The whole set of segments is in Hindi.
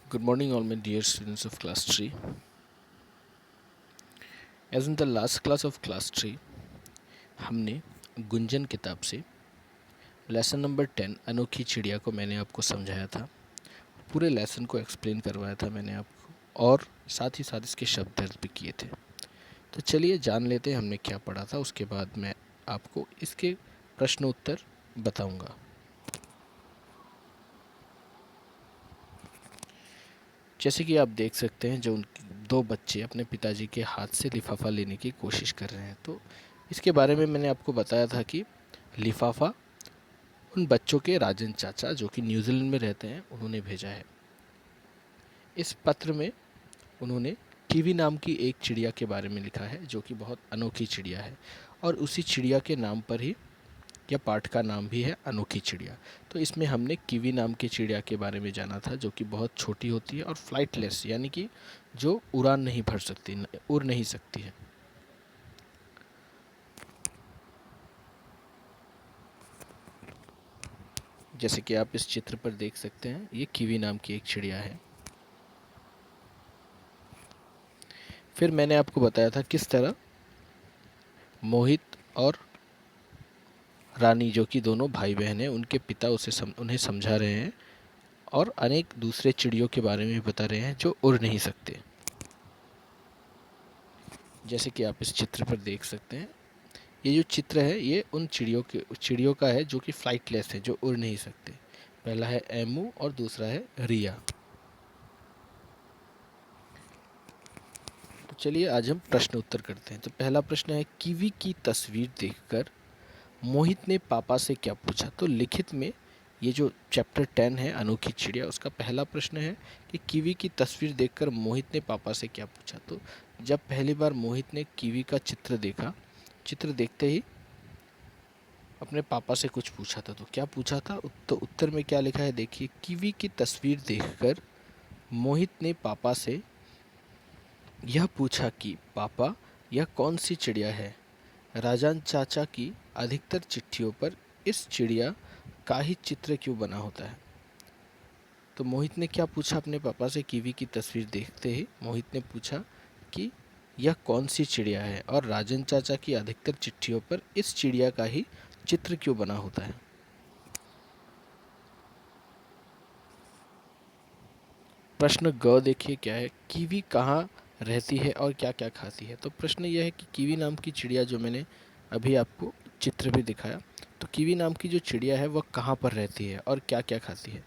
Good morning, all my dear students of class 3. As in the last class of class 3, हमने गुंजन किताब से लेसन नंबर 10 अनोखी चिड़िया को मैंने आपको समझाया था। पूरे लेसन को एक्सप्लेन करवाया था मैंने आपको और साथ ही साथ इसके शब्द दर्ज भी किए थे। तो चलिए जान लेते हैं हमने क्या पढ़ा था, उसके बाद मैं आपको इसके प्रश्न उत्तर बताऊंगा। जैसे कि आप देख सकते हैं, जो उनके दो बच्चे अपने पिताजी के हाथ से लिफाफा लेने की कोशिश कर रहे हैं। तो इसके बारे में मैंने आपको बताया था कि लिफाफा उन बच्चों के राजन चाचा, जो कि न्यूजीलैंड में रहते हैं, उन्होंने भेजा है। इस पत्र में उन्होंने कीवी नाम की एक चिड़िया के बारे में लिखा है, जो कि बहुत अनोखी चिड़िया है, और उसी चिड़िया के नाम पर ही यह पाठ का नाम भी है, अनोखी चिड़िया। तो इसमें हमने कीवी नाम की चिड़िया के बारे में जाना था, जो कि बहुत छोटी होती है और फ्लाइटलेस, यानी कि जो उड़ान नहीं भर सकती, उड़ नहीं सकती है। जैसे कि आप इस चित्र पर देख सकते हैं, ये कीवी नाम की एक चिड़िया है। फिर मैंने आपको बताया था किस तरह मोहित और रानी, जो कि दोनों भाई बहन हैं, उनके पिता उन्हें समझा रहे हैं और अनेक दूसरे चिड़ियों के बारे में बता रहे हैं जो उड़ नहीं सकते। जैसे कि आप इस चित्र पर देख सकते हैं, ये जो चित्र है ये उन चिड़ियों का है जो कि फ्लाइटलेस है, जो उड़ नहीं सकते। पहला है एमू और दूसरा है रिया। तो चलिए आज हम प्रश्न उत्तर करते हैं। तो पहला प्रश्न है, कीवी की तस्वीर देखकर मोहित ने पापा से क्या पूछा। तो लिखित में ये जो चैप्टर 10 है अनोखी चिड़िया, उसका पहला प्रश्न है कि कीवी की तस्वीर देखकर मोहित ने पापा से क्या पूछा। तो जब पहली बार मोहित ने कीवी का चित्र देखा, चित्र देखते ही अपने पापा से कुछ पूछा था। तो क्या पूछा था, तो उत्तर में क्या लिखा है देखिए, कीवी की तस्वीर देखकर मोहित ने पापा से यह पूछा कि पापा, यह कौन सी चिड़िया है। राजन चाचा की अधिकतर चिट्ठियों पर इस चिड़िया का ही चित्र क्यों बना होता है। तो मोहित ने क्या पूछा अपने पापा से, कीवी की तस्वीर देखते ही मोहित ने पूछा कि यह कौन सी चिड़िया है और राजन चाचा की अधिकतर चिट्ठियों पर इस चिड़िया का ही चित्र क्यों बना होता है। प्रश्न ग देखिए क्या है, कीवी कहाँ रहती है और क्या क्या खाती है। तो प्रश्न यह है कि कीवी नाम की चिड़िया, जो मैंने अभी आपको चित्र भी दिखाया, तो कीवी नाम की जो चिड़िया है वह कहाँ पर रहती है और क्या क्या खाती है।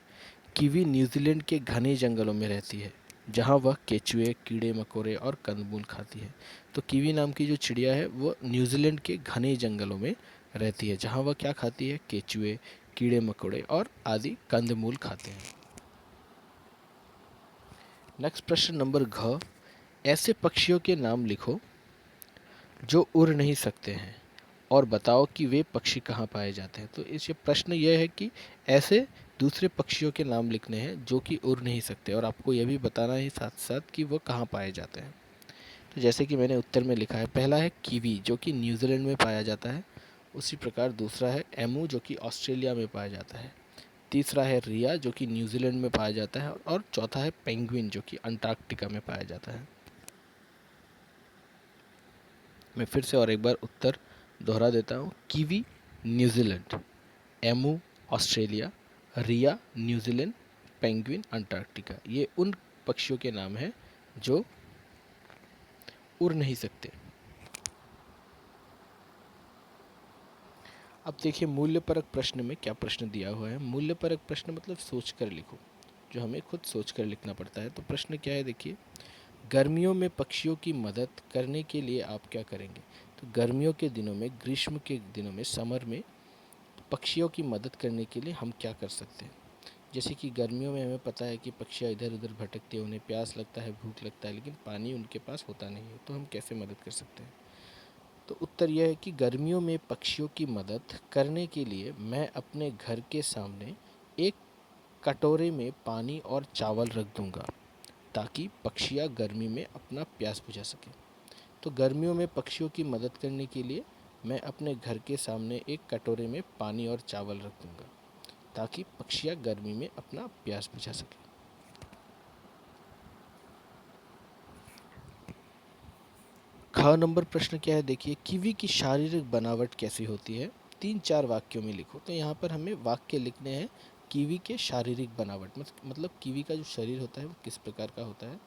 कीवी न्यूजीलैंड के घने जंगलों में रहती है, जहाँ वह केचुए, कीड़े मकोड़े और कंदमूल खाती है। तो कीवी नाम की जो चिड़िया है वो न्यूजीलैंड के घने जंगलों में रहती है, जहाँ वह क्या खाती है, केचुए, कीड़े मकोड़े और आदि कंदमूल खाते हैं। नेक्स्ट प्रश्न नंबर घ, ऐसे पक्षियों के नाम लिखो जो उड़ नहीं सकते हैं और बताओ कि वे पक्षी कहाँ पाए जाते हैं। तो इस ये प्रश्न यह है कि ऐसे दूसरे पक्षियों के नाम लिखने हैं जो कि उड़ नहीं सकते, और आपको यह भी बताना है साथ साथ कि वो कहाँ पाए जाते हैं। तो जैसे कि मैंने उत्तर में लिखा है, पहला है कीवी, जो कि न्यूजीलैंड में पाया जाता है। उसी प्रकार दूसरा है एमू, जो कि ऑस्ट्रेलिया में पाया जाता है। तीसरा है रिया, जो कि न्यूजीलैंड में पाया जाता है। और चौथा है पेंगुइन, जो कि अंटार्कटिका में पाया जाता है। मैं फिर से और एक बार उत्तर दोहरा देता हूँ। कीवी न्यूजीलैंड, एमू ऑस्ट्रेलिया, रिया न्यूजीलैंड, पेंगुइन अंटार्कटिका, ये उन पक्षियों के नाम हैं जो उड़ नहीं सकते। अब देखिए मूल्यपरक प्रश्न में क्या प्रश्न दिया हुआ है। मूल्यपरक प्रश्न मतलब सोच कर लिखो, जो हमें खुद सोच कर लिखना पड़ता है। तो प्रश्न क्या है देखिए, गर्मियों में पक्षियों की मदद करने के लिए आप क्या करेंगे। तो गर्मियों के दिनों में, ग्रीष्म के दिनों में, समर में पक्षियों की मदद करने के लिए हम क्या कर सकते हैं। जैसे कि गर्मियों में हमें पता है कि पक्षियाँ इधर उधर भटकते हैं, उन्हें प्यास लगता है, भूख लगता है, लेकिन पानी उनके पास होता नहीं है, तो हम कैसे मदद कर सकते हैं। तो उत्तर यह है कि गर्मियों में पक्षियों की मदद करने के लिए मैं अपने घर के सामने एक कटोरे में पानी और चावल रख दूंगा, ताकि पक्षियाँ गर्मी में अपना प्यास बुझा सकें। तो गर्मियों में पक्षियों की मदद करने के लिए मैं अपने घर के सामने एक कटोरे में पानी और चावल रख दूंगा, ताकि पक्षियाँ गर्मी में अपना प्यास बुझा सकें। ख नंबर प्रश्न क्या है देखिए, कीवी की शारीरिक बनावट कैसी होती है? 3-4 वाक्यों में लिखो। तो यहाँ पर हमें वाक्य लिखने हैं कीवी के शारीरिक बनावट मतलब कीवी का जो शरीर होता है वो किस प्रकार का होता है,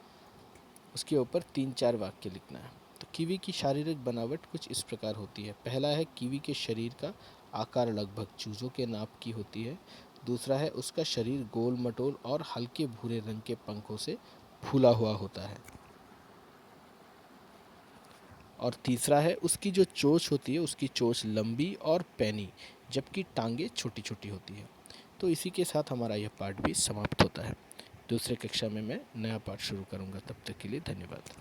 उसके ऊपर 3-4 वाक्य लिखना है। तो कीवी की शारीरिक बनावट कुछ इस प्रकार होती है। पहला है कीवी के शरीर का आकार लगभग चूज़ों के नाप की होती है। दूसरा है उसका शरीर गोल मटोल और हल्के भूरे रंग के पंखों से फूला हुआ होता है। और तीसरा है उसकी जो चोंच होती है, उसकी चोंच लंबी और पैनी, जबकि टांगे छोटी छोटी होती है। तो इसी के साथ हमारा यह पाठ भी समाप्त होता है। दूसरे कक्षा में मैं नया पाठ शुरू करूँगा। तब तक के लिए धन्यवाद।